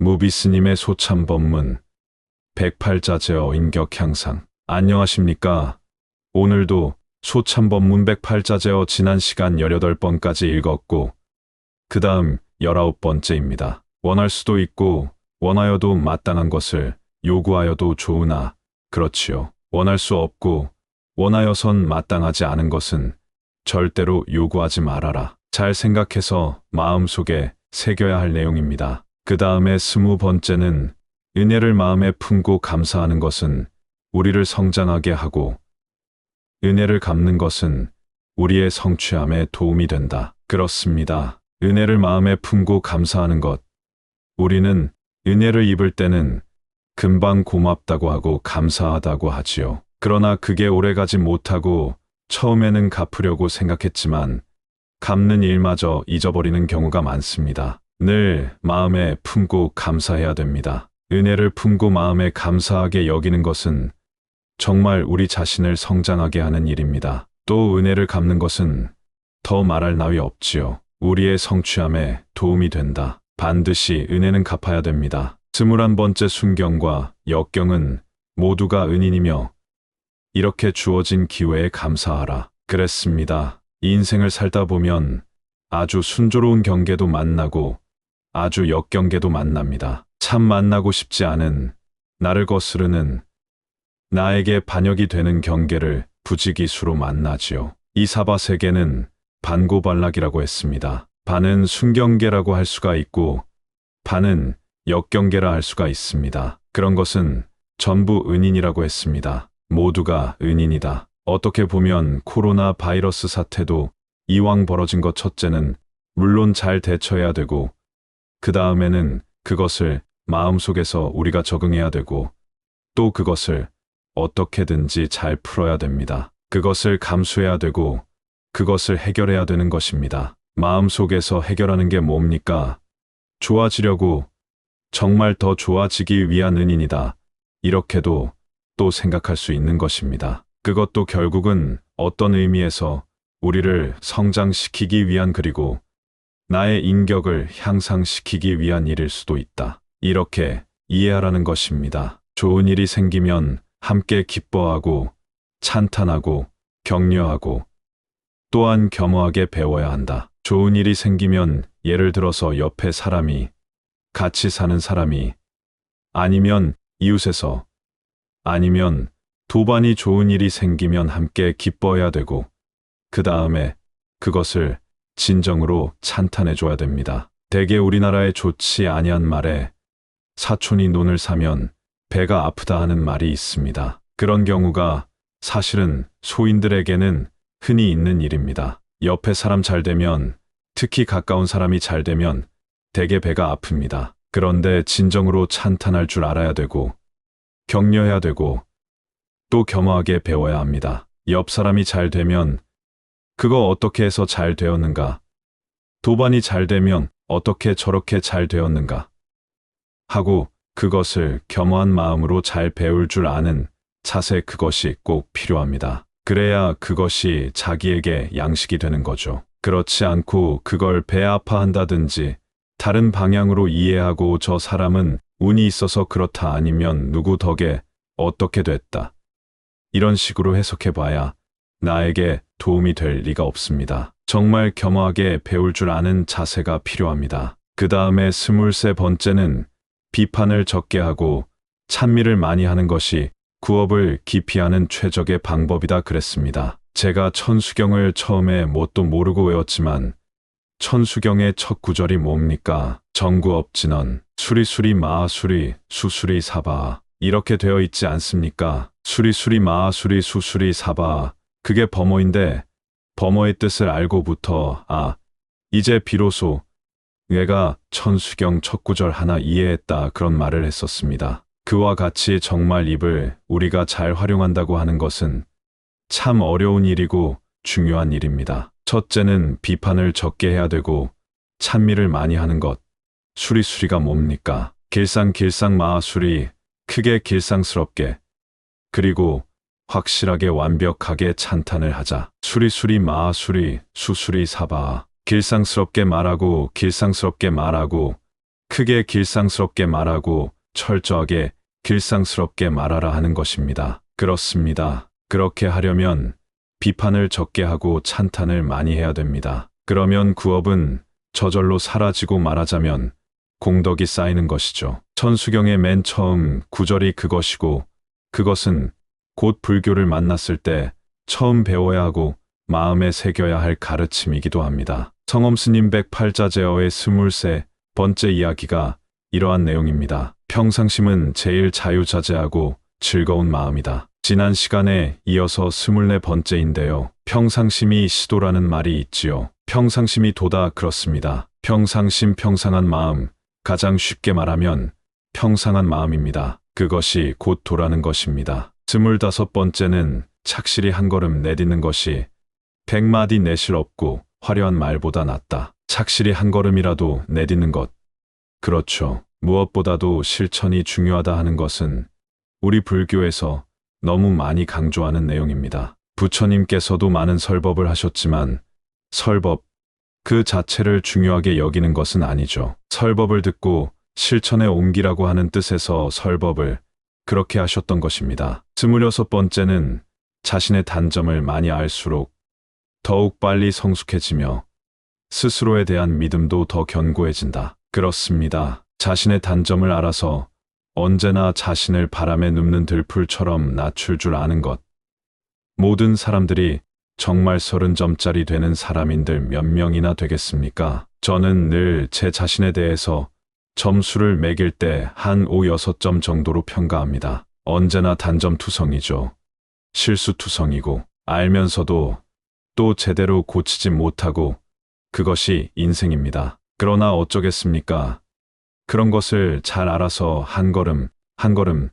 무비스님의 소참법문 108자제어 인격향상. 안녕하십니까. 오늘도 소참법문 108자제어 지난 시간 18번까지 읽었고 그 다음 19번째입니다. 원할 수도 있고 원하여도 마땅한 것을 요구하여도 좋으나 그렇지요. 원할 수 없고 원하여선 마땅하지 않은 것은 절대로 요구하지 말아라. 잘 생각해서 마음속에 새겨야 할 내용입니다. 그 다음에 20번째는 은혜를 마음에 품고 감사하는 것은 우리를 성장하게 하고 은혜를 갚는 것은 우리의 성취함에 도움이 된다. 그렇습니다. 은혜를 마음에 품고 감사하는 것. 우리는 은혜를 입을 때는 금방 고맙다고 하고 감사하다고 하지요. 그러나 그게 오래가지 못하고 처음에는 갚으려고 생각했지만 갚는 일마저 잊어버리는 경우가 많습니다. 늘 마음에 품고 감사해야 됩니다. 은혜를 품고 마음에 감사하게 여기는 것은 정말 우리 자신을 성장하게 하는 일입니다. 또 은혜를 갚는 것은 더 말할 나위 없지요. 우리의 성취함에 도움이 된다. 반드시 은혜는 갚아야 됩니다. 21번째 순경과 역경은 모두가 은인이며 이렇게 주어진 기회에 감사하라. 그랬습니다. 이 인생을 살다 보면 아주 순조로운 경계도 만나고 아주 역경계도 만납니다. 참 만나고 싶지 않은 나를 거스르는 나에게 반역이 되는 경계를 부지기수로 만나지요. 이 사바세계는 반고발락이라고 했습니다. 반은 순경계라고 할 수가 있고 반은 역경계라 할 수가 있습니다. 그런 것은 전부 은인이라고 했습니다. 모두가 은인이다. 어떻게 보면 코로나 바이러스 사태도 이왕 벌어진 것 첫째는 물론 잘 대처해야 되고 그 다음에는 그것을 마음속에서 우리가 적응해야 되고 또 그것을 어떻게든지 잘 풀어야 됩니다. 그것을 감수해야 되고 그것을 해결해야 되는 것입니다. 마음속에서 해결하는 게 뭡니까? 좋아지려고 정말 더 좋아지기 위한 은인이다. 이렇게도 또 생각할 수 있는 것입니다. 그것도 결국은 어떤 의미에서 우리를 성장시키기 위한 그리고 나의 인격을 향상시키기 위한 일일 수도 있다. 이렇게 이해하라는 것입니다. 좋은 일이 생기면 함께 기뻐하고 찬탄하고 격려하고 또한 겸허하게 배워야 한다. 좋은 일이 생기면 예를 들어서 옆에 사람이 같이 사는 사람이 아니면 이웃에서 아니면 도반이 좋은 일이 생기면 함께 기뻐해야 되고 그 다음에 그것을 진정으로 찬탄해 줘야 됩니다. 대개 우리나라의 좋지 아니한 말에 사촌이 논을 사면 배가 아프다 하는 말이 있습니다. 그런 경우가 사실은 소인들에게는 흔히 있는 일입니다. 옆에 사람 잘 되면 특히 가까운 사람이 잘 되면 대개 배가 아픕니다. 그런데 진정으로 찬탄할 줄 알아야 되고 격려해야 되고 또 겸허하게 배워야 합니다. 옆 사람이 잘 되면 그거 어떻게 해서 잘 되었는가? 도반이 잘 되면 어떻게 저렇게 잘 되었는가? 하고 그것을 겸허한 마음으로 잘 배울 줄 아는 자세 그것이 꼭 필요합니다. 그래야 그것이 자기에게 양식이 되는 거죠. 그렇지 않고 그걸 배 아파한다든지 다른 방향으로 이해하고 저 사람은 운이 있어서 그렇다 아니면 누구 덕에 어떻게 됐다. 이런 식으로 해석해봐야 나에게 도움이 될 리가 없습니다. 정말 겸허하게 배울 줄 아는 자세가 필요합니다. 그 다음에 23번째는 비판을 적게 하고 찬미를 많이 하는 것이 구업을 깊이 하는 최적의 방법이다 그랬습니다. 제가 천수경을 처음에 뭣도 모르고 외웠지만 천수경의 첫 구절이 뭡니까? 정구업진언 수리수리 마하수리 수수리 사바 이렇게 되어 있지 않습니까? 수리수리 마하수리 수수리 사바 그게 범어인데 범어의 뜻을 알고부터 이제 비로소 내가 천수경 첫 구절 하나 이해했다 그런 말을 했었습니다. 그와 같이 정말 입을 우리가 잘 활용한다고 하는 것은 참 어려운 일이고 중요한 일입니다. 첫째는 비판을 적게 해야 되고 찬미를 많이 하는 것. 수리수리가 뭡니까? 길상길상 마하수리 크게 길상스럽게 그리고 확실하게 완벽하게 찬탄을 하자. 수리수리 마하수리 수수리 사바 길상스럽게 말하고 길상스럽게 말하고 크게 길상스럽게 말하고 철저하게 길상스럽게 말하라 하는 것입니다. 그렇습니다. 그렇게 하려면 비판을 적게 하고 찬탄을 많이 해야 됩니다. 그러면 구업은 저절로 사라지고 말하자면 공덕이 쌓이는 것이죠. 천수경의 맨 처음 구절이 그것이고 그것은 곧 불교를 만났을 때 처음 배워야 하고 마음에 새겨야 할 가르침이기도 합니다. 성엄스님 108자제어의 23번째 이야기가 이러한 내용입니다. 평상심은 제일 자유자재하고 즐거운 마음이다. 지난 시간에 이어서 24번째인데요. 평상심이 시도라는 말이 있지요. 평상심이 도다 그렇습니다. 평상심 평상한 마음, 가장 쉽게 말하면 평상한 마음입니다. 그것이 곧 도라는 것입니다. 25번째는 착실히 한 걸음 내딛는 것이 100마디 내실 없고 화려한 말보다 낫다. 착실히 한 걸음이라도 내딛는 것. 그렇죠. 무엇보다도 실천이 중요하다 하는 것은 우리 불교에서 너무 많이 강조하는 내용입니다. 부처님께서도 많은 설법을 하셨지만 설법 그 자체를 중요하게 여기는 것은 아니죠. 설법을 듣고 실천에 옮기라고 하는 뜻에서 설법을 그렇게 하셨던 것입니다. 26번째는 자신의 단점을 많이 알수록 더욱 빨리 성숙해지며 스스로에 대한 믿음도 더 견고해진다. 그렇습니다. 자신의 단점을 알아서 언제나 자신을 바람에 눕는 들풀처럼 낮출 줄 아는 것. 모든 사람들이 정말 30점짜리 되는 사람인들 몇 명이나 되겠습니까? 저는 늘 제 자신에 대해서 점수를 매길 때 한 5, 6점 정도로 평가합니다. 언제나 단점투성이죠. 실수투성이고 알면서도 또 제대로 고치지 못하고 그것이 인생입니다. 그러나 어쩌겠습니까? 그런 것을 잘 알아서 한 걸음 한 걸음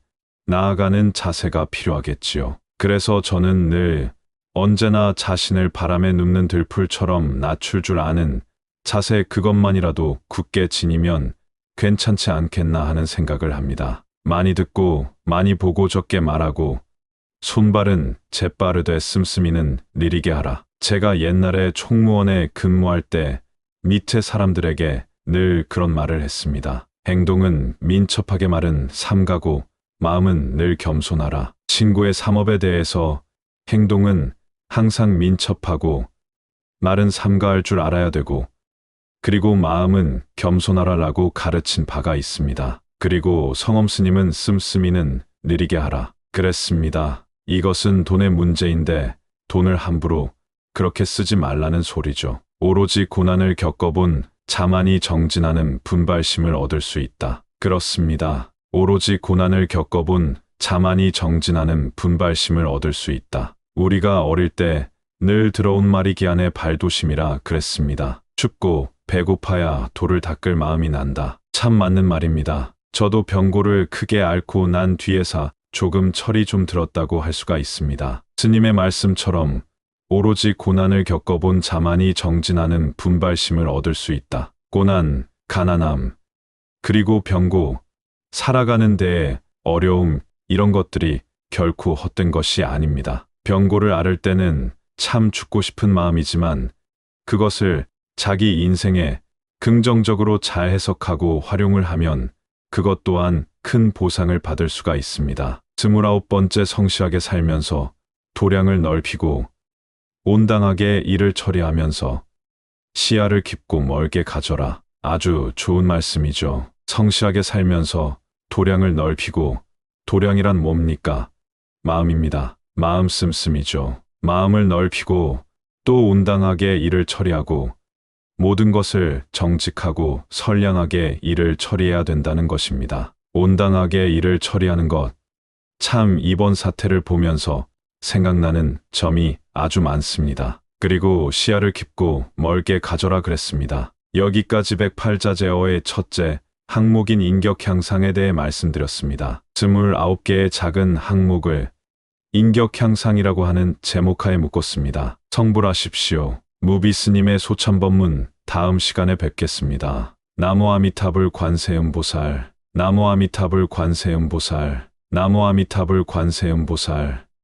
나아가는 자세가 필요하겠지요. 그래서 저는 늘 언제나 자신을 바람에 눕는 들풀처럼 낮출 줄 아는 자세 그것만이라도 굳게 지니면 괜찮지 않겠나 하는 생각을 합니다. 많이 듣고 많이 보고 적게 말하고 손발은 재빠르되 씀씀이는 느리게 하라. 제가 옛날에 총무원에 근무할 때 밑에 사람들에게 늘 그런 말을 했습니다. 행동은 민첩하게 말은 삼가고 마음은 늘 겸손하라. 친구의 삼업에 대해서 행동은 항상 민첩하고 말은 삼가할 줄 알아야 되고 그리고 마음은 겸손하라라고 가르친 바가 있습니다. 그리고 성엄스님은 씀씀이는 느리게 하라. 그랬습니다. 이것은 돈의 문제인데 돈을 함부로 그렇게 쓰지 말라는 소리죠. 오로지 고난을 겪어본 자만이 정진하는 분발심을 얻을 수 있다. 그렇습니다. 오로지 고난을 겪어본 자만이 정진하는 분발심을 얻을 수 있다. 우리가 어릴 때 늘 들어온 말이 기안의 발도심이라 그랬습니다. 춥고 배고파야 돌을 닦을 마음이 난다. 참 맞는 말입니다. 저도 병고를 크게 앓고 난 뒤에서 조금 철이 좀 들었다고 할 수가 있습니다. 스님의 말씀처럼 오로지 고난을 겪어본 자만이 정진하는 분발심을 얻을 수 있다. 고난, 가난함, 그리고 병고, 살아가는 데에 어려움 이런 것들이 결코 헛된 것이 아닙니다. 병고를 앓을 때는 참 죽고 싶은 마음이지만 그것을 자기 인생에 긍정적으로 잘 해석하고 활용을 하면 그것 또한 큰 보상을 받을 수가 있습니다. 29번째 성실하게 살면서 도량을 넓히고 온당하게 일을 처리하면서 시야를 깊고 멀게 가져라. 아주 좋은 말씀이죠. 성실하게 살면서 도량을 넓히고 도량이란 뭡니까? 마음입니다. 마음 씀씀이죠. 마음을 넓히고 또 온당하게 일을 처리하고 모든 것을 정직하고 선량하게 일을 처리해야 된다는 것입니다. 온당하게 일을 처리하는 것. 참 이번 사태를 보면서 생각나는 점이 아주 많습니다. 그리고 시야를 깊고 멀게 가져라 그랬습니다. 여기까지 108자제어의 첫째 항목인 인격향상에 대해 말씀드렸습니다. 29개의 작은 항목을 인격향상이라고 하는 제목하에 묶었습니다. 성불하십시오. 무비스님의 소참법문 다음 시간에 뵙겠습니다. 나무 아미타불 관세음보살, 나무 아미타불 관세음보살, 나무 아미타불 관세음보살.